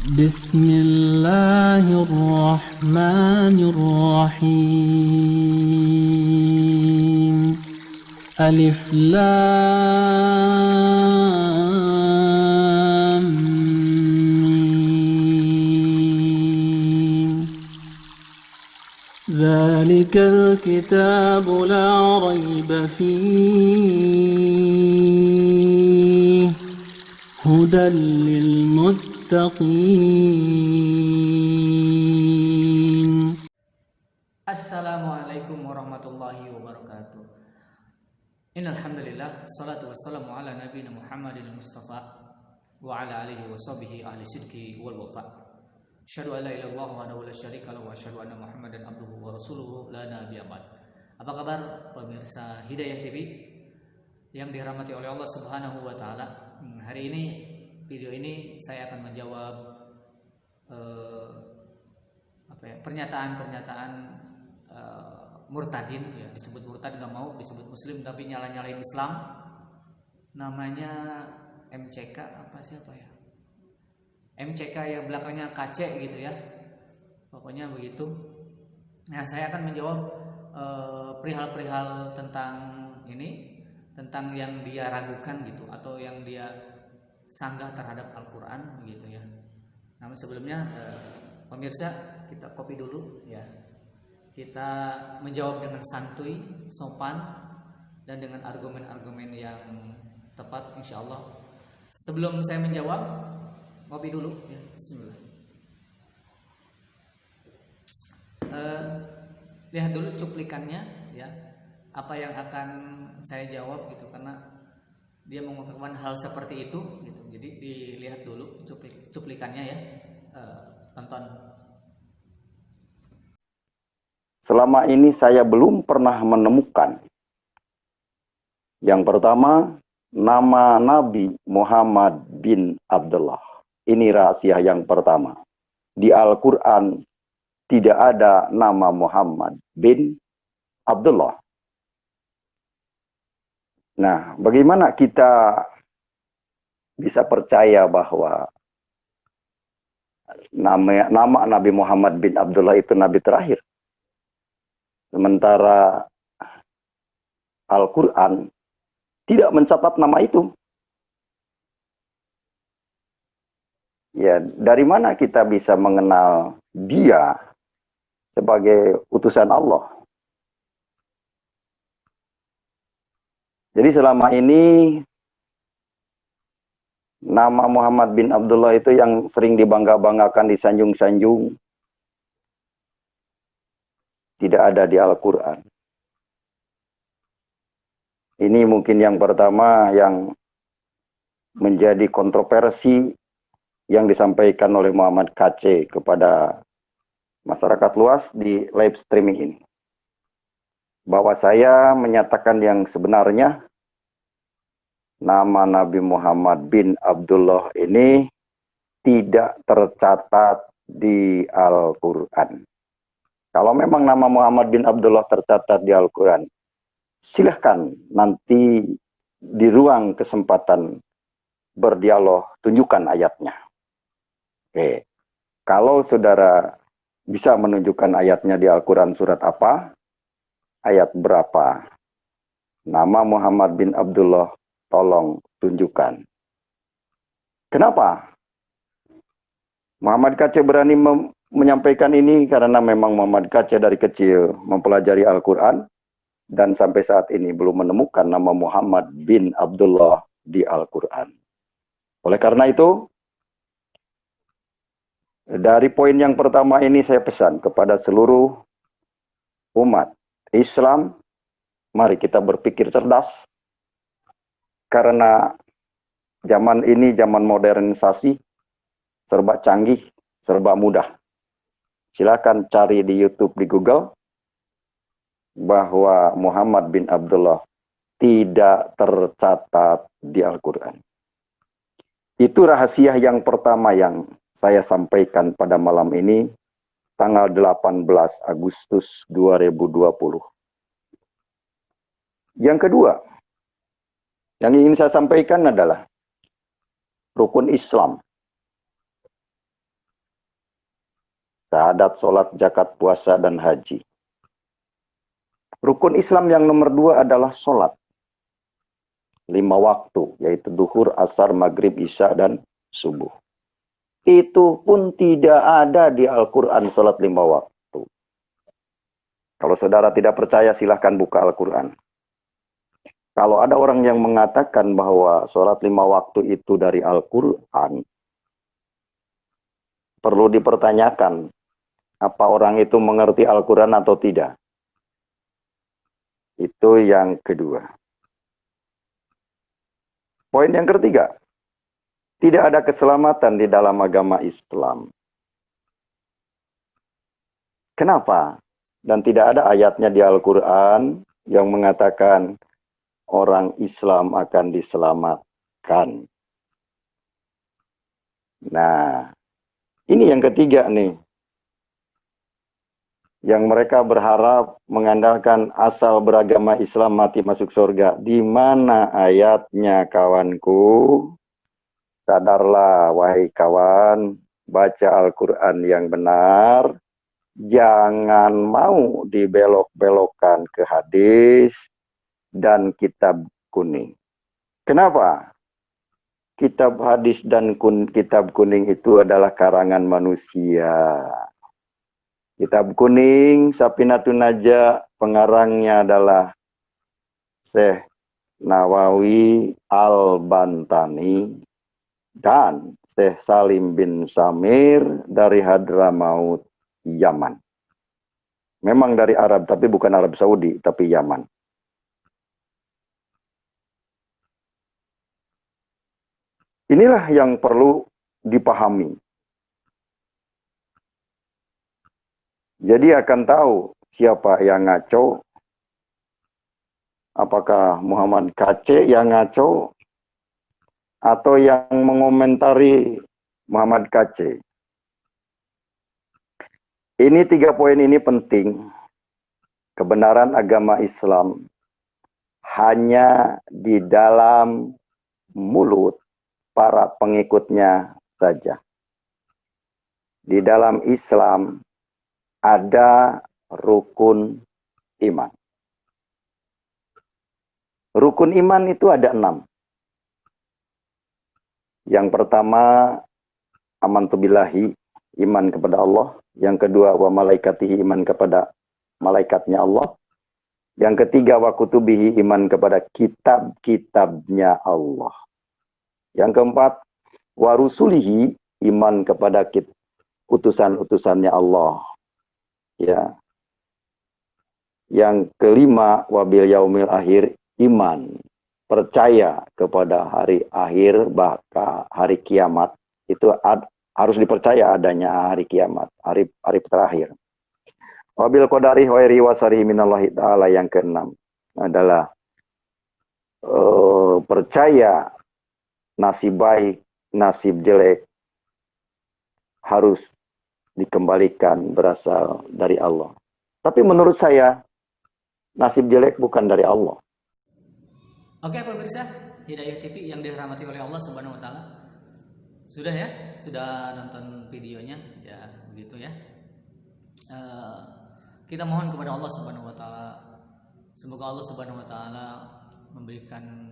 بسم الله الرحمن الرحيم ألف لام ميم ذلك الكتاب لا ريب فيه هدى للمتقين. Assalamualaikum warahmatullahi wabarakatuh. Innal hamdalillah salatu wassalamu ala nabiyina Muhammadin Mustafa wa ala alihi washabihi ahli sidqi wal wafa. Asyhadu an la ilaha illallah wahdahu la syarika lahu wa asyhadu anna Muhammadan abduhu wa rasuluhu la nabiyya ba'd. Apa kabar pemirsa Hidayah TV yang dirahmati oleh Allah Subhanahu wa taala? Hari ini video ini saya akan menjawab pernyataan-pernyataan murtadin, ya disebut murtad nggak mau disebut muslim tapi nyala-nyalain Islam, namanya MCK siapa ya, MCK yang belakangnya KC gitu ya, pokoknya begitu. Nah, saya akan menjawab perihal-perihal tentang ini, tentang yang dia ragukan gitu atau yang dia sanggah terhadap Al-Quran gitu ya. Namun sebelumnya pemirsa, kita kopi dulu ya. Kita menjawab dengan santuy, sopan, dan dengan argumen-argumen yang tepat insya Allah. Sebelum saya menjawab, kopi dulu ya. Bismillah. Lihat dulu cuplikannya ya, apa yang akan saya jawab gitu, karena dia mengungkapkan hal seperti itu gitu. Jadi dilihat dulu cuplikannya ya. Tonton. Selama ini saya belum pernah menemukan. Yang pertama, nama Nabi Muhammad bin Abdullah. Ini rahasia yang pertama. Di Al-Quran tidak ada nama Muhammad bin Abdullah. Nah, bagaimana kita bisa percaya bahwa nama Nabi Muhammad bin Abdullah itu Nabi terakhir? Sementara Al-Quran tidak mencatat nama itu. Ya, dari mana kita bisa mengenal dia sebagai utusan Allah? Jadi selama ini nama Muhammad bin Abdullah itu yang sering dibangga-banggakan, disanjung-sanjung, tidak ada di Al-Quran. Ini mungkin yang pertama yang menjadi kontroversi yang disampaikan oleh Muhammad KC kepada masyarakat luas di live streaming ini. Bahwa saya menyatakan yang sebenarnya, nama Nabi Muhammad bin Abdullah ini tidak tercatat di Al-Quran. Kalau memang nama Muhammad bin Abdullah tercatat di Al-Quran, silahkan nanti di ruang kesempatan berdialog tunjukkan ayatnya. Oke. Kalau saudara bisa menunjukkan ayatnya di Al-Quran surat apa, ayat berapa, nama Muhammad bin Abdullah, tolong tunjukkan. Kenapa Muhammad KC berani menyampaikan ini? Karena memang Muhammad KC dari kecil mempelajari Al-Quran dan sampai saat ini belum menemukan nama Muhammad bin Abdullah di Al-Quran. Oleh karena itu, dari poin yang pertama ini saya pesan kepada seluruh umat Islam, mari kita berpikir cerdas. Karena zaman ini zaman modernisasi, serba canggih, serba mudah. Silakan cari di YouTube, di Google, bahwa Muhammad bin Abdullah tidak tercatat di Al-Quran. Itu rahasia yang pertama yang saya sampaikan pada malam ini, tanggal 18 Agustus 2020. Yang kedua, yang ingin saya sampaikan adalah rukun Islam. syahadat, sholat, zakat, puasa, dan haji. Rukun Islam yang nomor 2 adalah sholat. 5 waktu, yaitu duhur, asar, maghrib, isya, dan subuh. Itu pun tidak ada di Al-Quran sholat 5 waktu. Kalau saudara tidak percaya, silahkan buka Al-Quran. Kalau ada orang yang mengatakan bahwa sholat 5 waktu itu dari Al-Quran, perlu dipertanyakan, apa orang itu mengerti Al-Quran atau tidak? Itu yang kedua. Poin yang ketiga, tidak ada keselamatan di dalam agama Islam. Kenapa? Dan tidak ada ayatnya di Al-Quran yang mengatakan orang Islam akan diselamatkan. Nah, ini yang ketiga nih. Yang mereka berharap mengandalkan asal beragama Islam mati masuk surga. Di mana ayatnya, kawanku? Sadarlah, wahai kawan, baca Al-Quran yang benar. Jangan mau dibelok-belokkan ke hadis dan kitab kuning. Kenapa? Kitab hadis dan kitab kuning itu adalah karangan manusia. Kitab kuning, Safinatun Najah, pengarangnya adalah Syekh Nawawi Al-Bantani dan Syekh Salim bin Samir dari Hadramaut, Yaman. Memang dari Arab, tapi bukan Arab Saudi, tapi Yaman. Inilah yang perlu dipahami. Jadi akan tahu siapa yang ngaco, apakah Muhammad KC yang ngaco, atau yang mengomentari Muhammad KC. Ini 3 poin ini penting. Kebenaran agama Islam hanya di dalam mulut para pengikutnya saja. Di dalam Islam ada rukun iman. Rukun iman itu ada 6. Yang pertama, amantu billahi, iman kepada Allah. Yang kedua, wa malaikatihi, iman kepada malaikatnya Allah. Yang ketiga, wa kutubihi, iman kepada kitab-kitabnya Allah. Yang keempat, wa rusulihi, iman kepada utusan-utusannya Allah. Ya. Yang kelima, wabil yaumil akhir, iman, percaya kepada hari akhir, bahkan hari kiamat. Itu harus dipercaya adanya hari kiamat, hari terakhir. Wabil qadari khairi wa syarrihi minallahi ta'ala. Yang keenam adalah percaya nasib baik, nasib jelek harus dikembalikan berasal dari Allah. Tapi menurut saya, nasib jelek bukan dari Allah. Oke pemirsa Hidayah TV yang dirahmati oleh Allah Subhanahu wa taala. Sudah ya? Sudah nonton videonya? Ya, begitu ya. Kita mohon kepada Allah Subhanahu wa taala, semoga Allah Subhanahu wa taala memberikan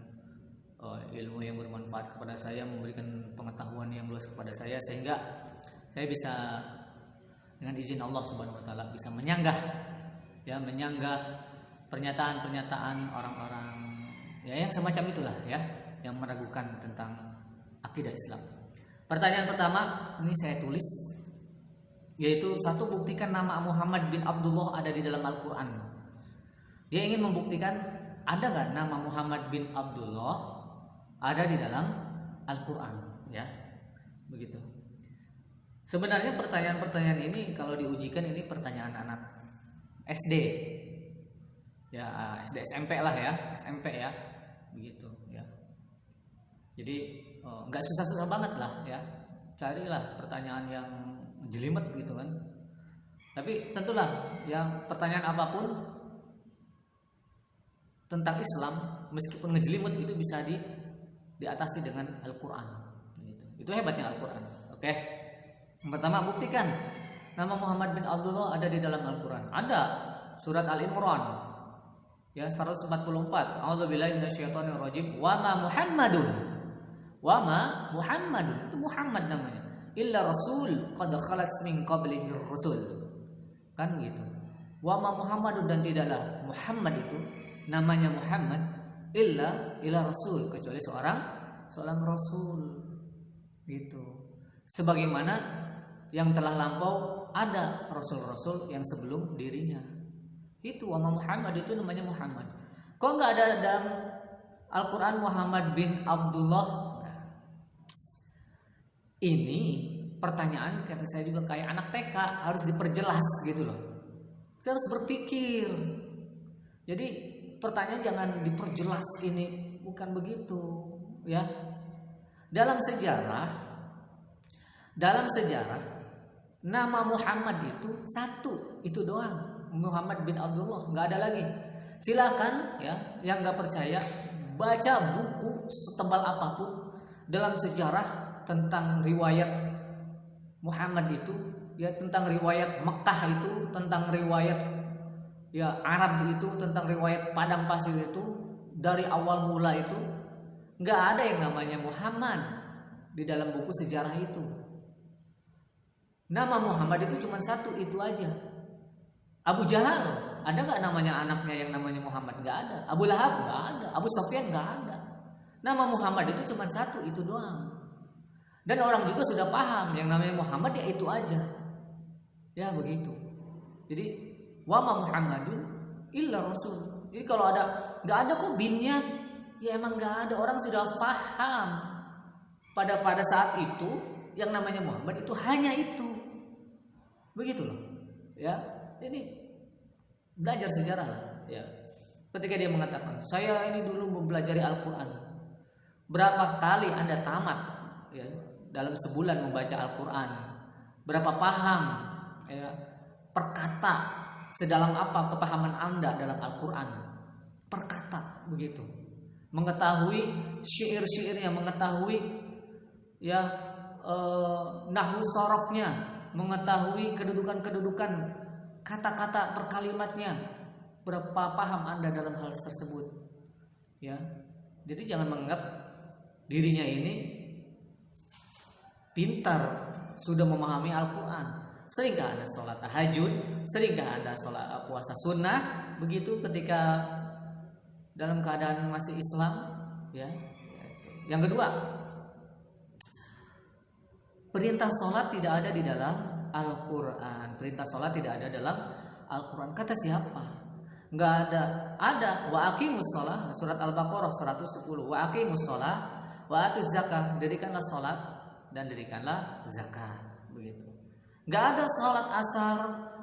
ilmu yang bermanfaat kepada saya, memberikan pengetahuan yang luas kepada saya, sehingga saya bisa dengan izin Allah Subhanahu wa taala bisa menyanggah pernyataan-pernyataan orang-orang ya yang semacam itulah ya, yang meragukan tentang akidah Islam. Pertanyaan pertama ini saya tulis, yaitu satu, buktikan nama Muhammad bin Abdullah ada di dalam Al-Quran. Dia ingin membuktikan ada nggak nama Muhammad bin Abdullah ada di dalam Al-Quran, ya, begitu. Sebenarnya pertanyaan-pertanyaan ini kalau diujikan ini pertanyaan anak SD, ya SD SMP lah ya, SMP ya, begitu ya. Jadi nggak susah-susah banget lah ya, carilah pertanyaan yang jelimet gitu kan. Tapi tentulah yang pertanyaan apapun tentang Islam meskipun ngejelimet itu bisa diatasi dengan Al-Quran gitu. Itu hebatnya Al-Quran. Oke. Yang pertama, buktikan nama Muhammad bin Abdullah ada di dalam Al-Qur'an? Ada. Surat Al-Imran ya 144. A'udzubillahi minasyaitonirrajim. Wa ma Muhammadun. Wa ma Muhammadun. Itu Muhammad namanya. Illa rasul qad khalat min qablihi rusul. Kan gitu. Wa ma Muhammadun, dan tidaklah Muhammad itu namanya Muhammad illa rasul, kecuali seorang rasul gitu. Sebagaimana yang telah lampau ada rasul-rasul yang sebelum dirinya. Itu wa ma Muhammad itu namanya Muhammad. Kok enggak ada dalam Al-Qur'an Muhammad bin Abdullah? Ini pertanyaan kata saya juga kayak anak TK, harus diperjelas gitu loh. Kita harus berpikir. Jadi pertanyaan jangan diperjelas, ini bukan begitu ya. Dalam sejarah nama Muhammad itu satu, itu doang, Muhammad bin Abdullah, nggak ada lagi. Silakan ya, yang nggak percaya baca buku setebal apapun dalam sejarah tentang riwayat Muhammad itu, ya tentang riwayat Mekah itu, tentang riwayat ya Arab itu, tentang riwayat padang pasir itu, dari awal mula itu nggak ada yang namanya Muhammad di dalam buku sejarah itu. Nama Muhammad itu cuma satu, itu aja. Abu Jahal, ada nggak namanya anaknya yang namanya Muhammad? Nggak ada. Abu Lahab nggak ada. Abu Sufyan nggak ada. Nama Muhammad itu cuma satu, itu doang. Dan orang juga sudah paham yang namanya Muhammad ya itu aja. Ya begitu. Jadi wa ma Muhammadun illa rasul. Jadi kalau nggak ada kok binnya, ya emang nggak ada. Orang sudah paham pada saat itu yang namanya Muhammad itu hanya itu. Begitu loh. Ya, ini belajar sejarah lah. Ya. Ketika dia mengatakan, saya ini dulu mempelajari Al-Quran. Berapa kali Anda tamat ya, dalam sebulan membaca Al-Quran? Berapa paham ya, per kata, sedalam apa kepahaman Anda dalam Al-Quran? Per kata, begitu. Mengetahui syair-syairnya, mengetahui ya nahwu sorofnya, mengetahui kedudukan-kedudukan kata-kata per kalimatnya. Berapa paham Anda dalam hal tersebut? Ya. Jadi jangan menganggap dirinya ini pintar, sudah memahami Al-Quran. Seringkah Anda sholat tahajud? Seringkah Anda sholat puasa sunnah? Begitu ketika dalam keadaan masih Islam ya. Yang kedua, perintah sholat tidak ada di dalam Al-Quran. Perintah sholat tidak ada dalam Al-Quran. Kata siapa? Nggak ada. Ada wa aqimus sholat, surat Al-Baqarah 110. Wa aqimus sholat wa atuz zakah, dirikanlah sholat dan dirikanlah zakat. Begitu. Nggak ada sholat asar,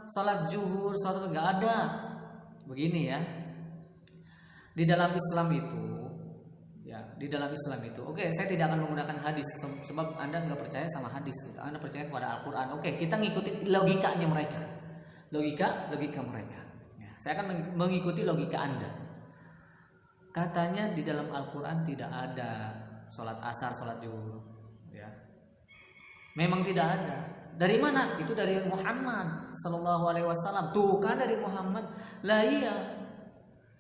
sholat zuhur, sholat, nggak ada. Begini ya. Di dalam Islam itu, ya, di dalam Islam itu, oke, saya tidak akan menggunakan hadis sebab Anda nggak percaya sama hadis, Anda percaya kepada Al-Quran. Oke, kita ngikutin logikanya mereka, logika mereka. Ya, saya akan mengikuti logika Anda. Katanya di dalam Al-Quran tidak ada sholat asar, sholat zuhur. Ya, memang tidak ada. Dari mana? Itu dari Muhammad Sallallahu Alaihi Wasallam. Tuh kan dari Muhammad. Lah iya.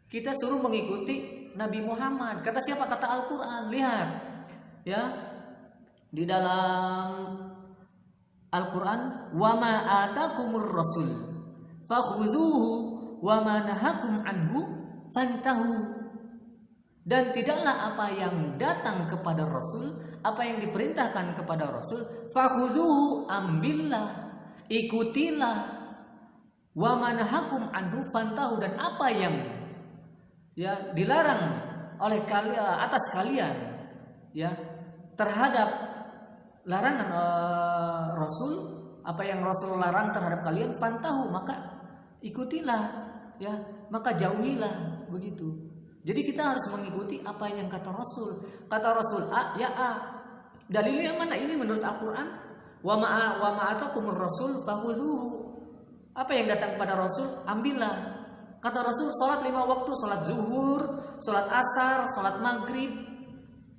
Kita suruh mengikuti Nabi Muhammad. Kata siapa? Kata Al-Quran. Lihat ya, di dalam Al-Quran, wa ma atakumur rasul fakhuzuhu wa ma nahakum anhu fantahu. Dan tidaklah apa yang datang kepada Rasul, apa yang diperintahkan kepada Rasul, fakhuzuhu, ambillah, ikutilah, wa ma nahakum anhu fantahu, dan apa yang ya dilarang oleh kalian, atas kalian ya terhadap larangan Rasul, apa yang Rasul larang terhadap kalian, pantahu, maka ikutilah ya, maka jauhilah, begitu. Jadi kita harus mengikuti apa yang kata Rasul. Kata Rasul A, ya A. Dalilnya mana? Ini menurut Al-Qur'an. Wa ma atakumur rasul fakhuzuhu. Apa yang datang kepada Rasul, ambillah. Kata Rasul, sholat 5 waktu, sholat zuhur, sholat asar, sholat maghrib.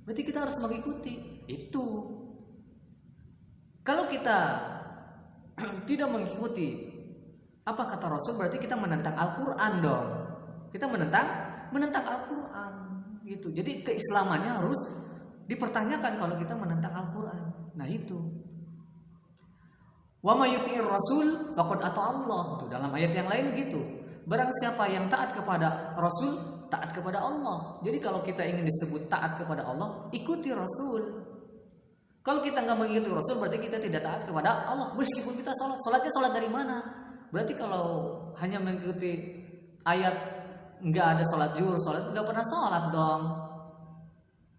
Berarti kita harus mengikuti itu. Kalau kita tidak mengikuti apa kata Rasul, berarti kita menentang Al-Quran dong. Kita menentang Al-Quran gitu. Jadi keislamannya harus dipertanyakan kalau kita menentang Al-Quran. Nah itu. Wa may yuti'ir rasul faqad ata Allah. Tuh, dalam ayat yang lain gitu. Barang siapa yang taat kepada Rasul, taat kepada Allah. Jadi kalau kita ingin disebut taat kepada Allah, ikuti Rasul. Kalau kita nggak mengikuti Rasul, berarti kita tidak taat kepada Allah. Meskipun kita sholat, sholatnya sholat dari mana? Berarti kalau hanya mengikuti ayat nggak ada sholat zuhur, sholat nggak pernah sholat dong.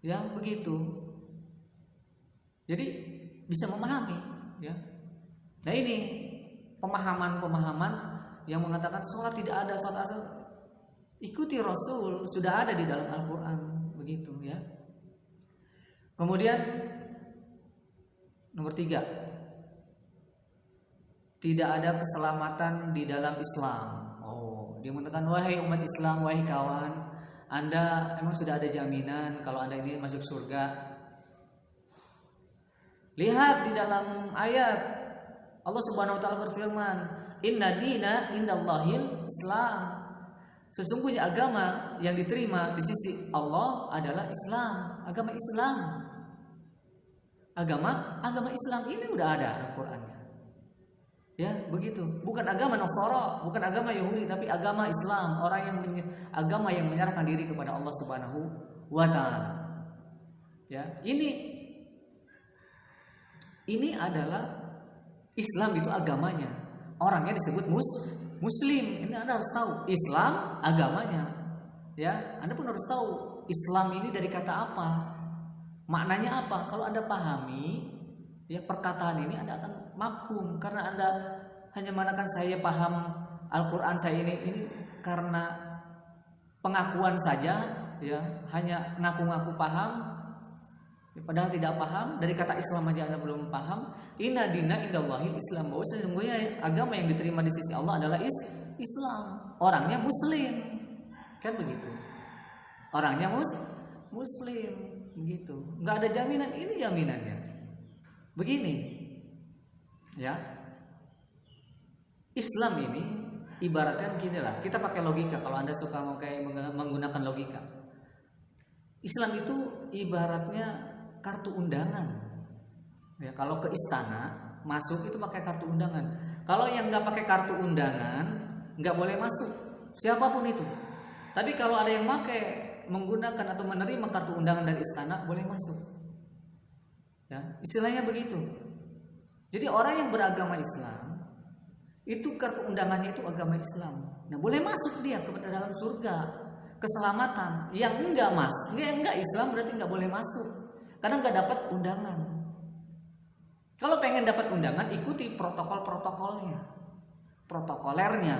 Ya begitu. Jadi bisa memahami, ya. Nah ini pemahaman yang mengatakan sholat tidak ada, sholat asal ikuti Rasul, sudah ada di dalam Al-Quran, begitu ya. Kemudian nomor 3, tidak ada keselamatan di dalam Islam. Oh, dia mengatakan wahai umat Islam, wahai kawan, Anda emang sudah ada jaminan kalau Anda ini masuk surga. Lihat di dalam ayat Allah Subhanahu wa taala berfirman, "Inna dina indallahil Islam." Sesungguhnya agama yang diterima di sisi Allah adalah Islam, agama Islam. Agama Islam ini udah ada Al-Qur'annya. Ya, begitu. Bukan agama Nasara, bukan agama Yahudi, tapi agama Islam, agama yang menyerahkan diri kepada Allah Subhanahu wa taala. Ya, ini adalah Islam, itu agamanya. Orangnya disebut Muslim. Ini Anda harus tahu. Islam agamanya. Ya, Anda pun harus tahu Islam ini dari kata apa? Maknanya apa? Kalau Anda pahami ya perkataan ini, Anda akan mafhum. Karena Anda hanya mengatakan saya paham Al-Qur'an, saya ini karena pengakuan saja, ya, hanya ngaku-ngaku paham. Padahal tidak paham. Dari kata Islam aja Anda belum paham. Inna dina indallahil Islam. Bahwa sesungguhnya agama yang diterima di sisi Allah adalah Islam. Orangnya Muslim. Kan begitu. Orangnya Muslim. Begitu. Nggak ada jaminan. Ini jaminannya. Begini. Ya. Islam ini ibaratkan gini lah. Kita pakai logika. Kalau Anda suka menggunakan logika. Islam itu ibaratnya kartu undangan. Ya, kalau ke istana masuk itu pakai kartu undangan. Kalau yang nggak pakai kartu undangan nggak boleh masuk, siapapun itu. Tapi kalau ada yang menggunakan atau menerima kartu undangan dari istana boleh masuk. Ya, istilahnya begitu. Jadi orang yang beragama Islam itu kartu undangannya itu agama Islam. Nah boleh masuk dia ke dalam surga, keselamatan. Yang enggak Islam berarti nggak boleh masuk. Karena nggak dapat undangan. Kalau pengen dapat undangan, ikuti protokol-protokolnya, protokolernya,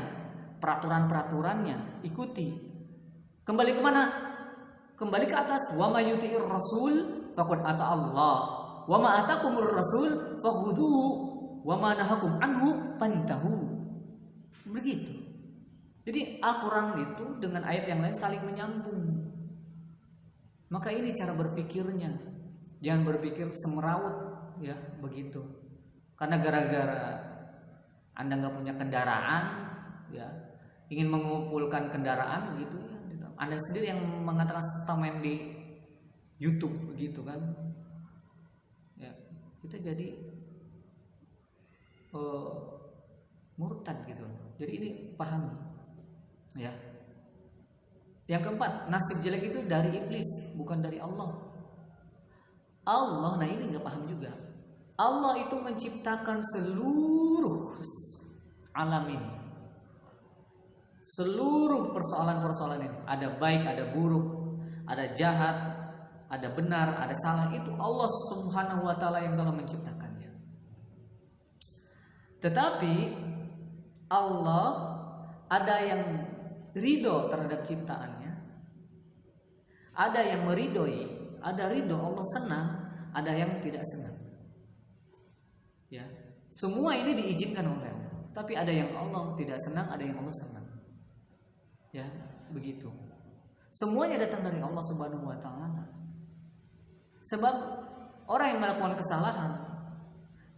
peraturan-peraturannya, ikuti. Kembali kemana? Kembali ke atas. Wa may yuti'ir rasul faqad ata Allah. Wa ma atakumur rasul fakhudhuhu wa ma nahakum anhu fantahu. Begitu. Jadi Al-Quran itu dengan ayat yang lain saling menyambung. Maka ini cara berpikirnya. Jangan berpikir semeraut, ya begitu. Karena gara-gara Anda nggak punya kendaraan, ya ingin mengumpulkan kendaraan, begitu ya. Anda sendiri yang mengatakan statement di YouTube, begitu kan? Ya, kita jadi murtad gitu. Jadi ini pahami, ya. Yang keempat, nasib jelek itu dari iblis, bukan dari Allah. Nah ini nggak paham juga. Allah itu menciptakan seluruh alam ini, seluruh persoalan-persoalan ini. Ada baik, ada buruk, ada jahat, ada benar, ada salah. Itu Allah Subhanahu wa taala yang telah menciptakannya. Tetapi Allah ada yang ridho terhadap ciptaannya, ada yang meridhoi. Ada ridho, Allah senang, ada yang tidak senang. Ya, semua ini diizinkan oleh Allah. Tapi ada yang Allah tidak senang, ada yang Allah senang. Ya, begitu. Semuanya datang dari Allah Subhanahu wa taala. Sebab orang yang melakukan kesalahan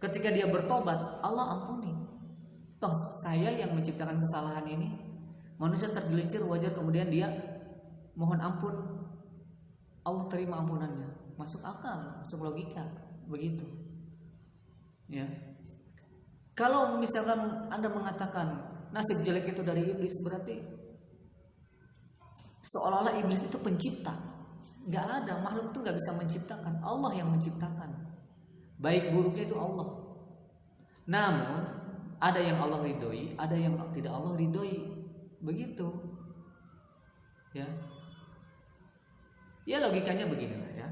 Ketika dia bertobat, Allah ampuni. Toh saya yang menciptakan kesalahan ini. Manusia tergelincir, wajar kemudian dia mohon ampun, Allah terima ampunannya. Masuk akal, masuk logika, begitu. Ya. Kalau misalkan Anda mengatakan nasib jelek itu dari iblis, berarti seolah-olah iblis itu pencipta. Nggak ada, makhluk itu nggak bisa menciptakan. Allah yang menciptakan. Baik buruknya itu Allah. Namun ada yang Allah ridhoi, ada yang tidak Allah ridhoi. Begitu. Ya. Ya logikanya beginilah ya.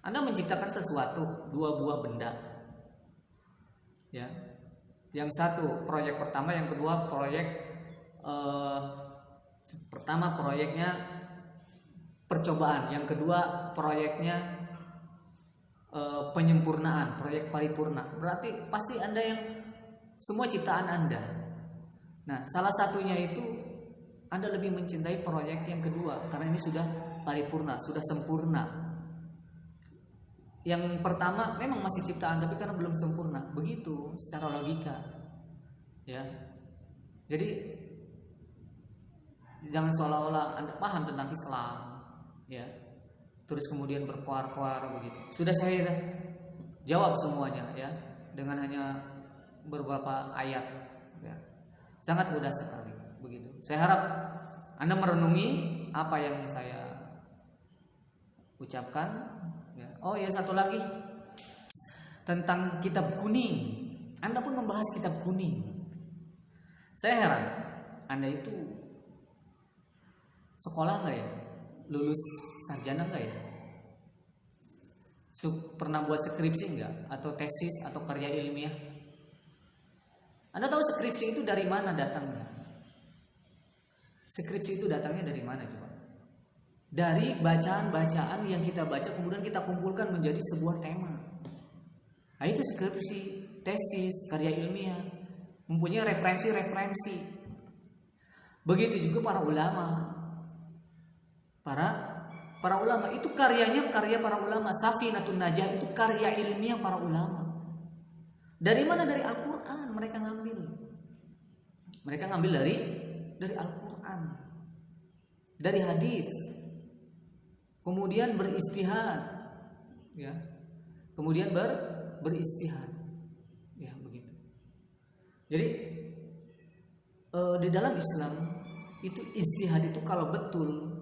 Anda menciptakan sesuatu, dua buah benda. Ya. Yang satu proyek pertama, yang kedua proyek pertama proyeknya percobaan, yang kedua proyeknya penyempurnaan, proyek paripurna. Berarti pasti Anda yang semua ciptaan Anda. Nah, salah satunya itu Anda lebih mencintai proyek yang kedua karena ini sudah paripurna, sudah sempurna. Yang pertama memang masih ciptaan tapi karena belum sempurna. Begitu secara logika. Ya. Jadi jangan seolah-olah Anda paham tentang Islam, ya. Terus kemudian berkuar-kuar begitu. Sudah saya jawab semuanya ya dengan hanya beberapa ayat ya. Sangat mudah sekali begitu. Saya harap Anda merenungi apa yang saya ucapkan ya. Oh ya, satu lagi tentang kitab kuning. Anda pun membahas kitab kuning. Saya heran, Anda itu sekolah enggak ya? Lulus sarjana enggak ya? Pernah buat skripsi enggak? Atau tesis atau karya ilmiah? Anda tahu skripsi itu dari mana datangnya? Skripsi itu datangnya dari mana coba? Dari bacaan-bacaan yang kita baca kemudian kita kumpulkan menjadi sebuah tema. Nah, itu skripsi, tesis, karya ilmiah, mempunyai referensi-referensi. Begitu juga para ulama. Para ulama itu karyanya karya para ulama. Safinatun Najah itu karya ilmiah para ulama. Dari mana? Dari Al-Quran mereka ngambil. Mereka ngambil dari Al-Quran, dari hadis. Kemudian beristihad, ya. Kemudian beristihad, ya begitu. Jadi di dalam Islam itu istihad itu kalau betul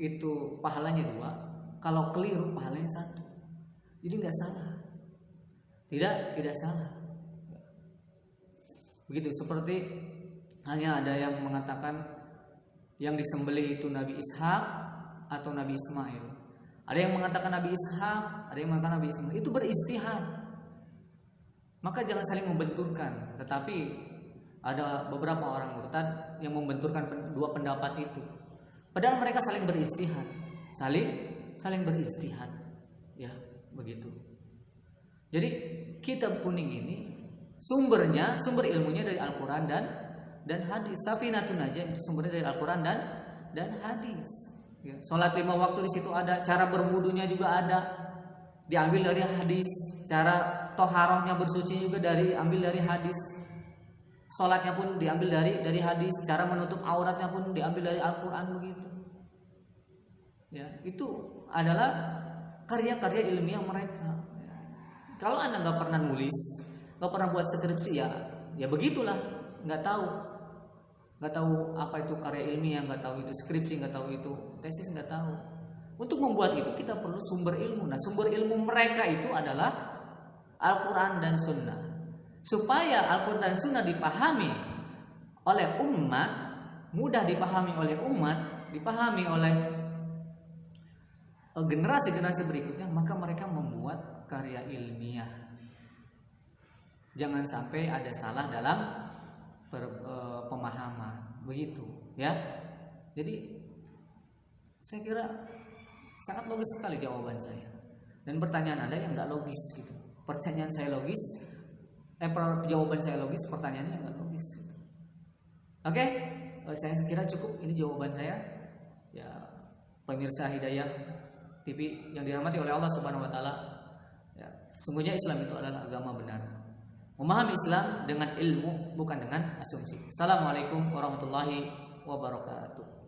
itu pahalanya 2, kalau keliru pahalanya 1. Jadi nggak salah. Tidak salah. Begitu, seperti hanya ada yang mengatakan yang disembelih itu Nabi Ishak atau Nabi Ismail. Ada yang mengatakan Nabi Ishak, ada yang mengatakan Nabi Ismail. Itu beristihad. Maka jangan saling membenturkan. Tetapi ada beberapa orang murtad yang membenturkan dua pendapat itu. Padahal mereka saling beristihad. Saling beristihad. Ya, begitu. Jadi kitab kuning ini sumber ilmunya dari Al-Quran dan hadis. Safinatun Najah itu sumbernya dari Al-Quran dan hadis. Ya, sholat 5 waktu di situ ada, cara berwudunya juga ada, diambil dari hadis. Cara toharohnya bersuci juga diambil dari hadis. Sholatnya pun diambil dari hadis. Cara menutup auratnya pun diambil dari Al-Quran begitu. Ya, itu adalah karya-karya ilmiah mereka. Kalau Anda nggak pernah nulis, nggak pernah buat skripsi ya begitulah, nggak tahu apa itu karya ilmiah, nggak tahu itu skripsi, nggak tahu itu tesis, nggak tahu. Untuk membuat itu kita perlu sumber ilmu. Nah, sumber ilmu mereka itu adalah Al-Quran dan Sunnah. Supaya Al-Quran dan Sunnah dipahami oleh umat, mudah dipahami oleh umat, dipahami oleh generasi-generasi berikutnya, maka mereka membuat karya ilmiah. Jangan sampai ada salah dalam pemahaman, begitu ya. Jadi saya kira sangat logis sekali jawaban saya. Dan pertanyaan Anda yang nggak logis gitu. Pertanyaan saya logis, jawaban saya logis, pertanyaannya nggak logis. Oke, saya kira cukup. Ini jawaban saya. Ya, pemirsa Hidayah TV yang dirahmati oleh Allah Subhanahu Wa Taala. Ya, Sungguhnya Islam itu adalah agama benar. Memahami Islam dengan ilmu, bukan dengan asumsi. Assalamualaikum warahmatullahi wabarakatuh.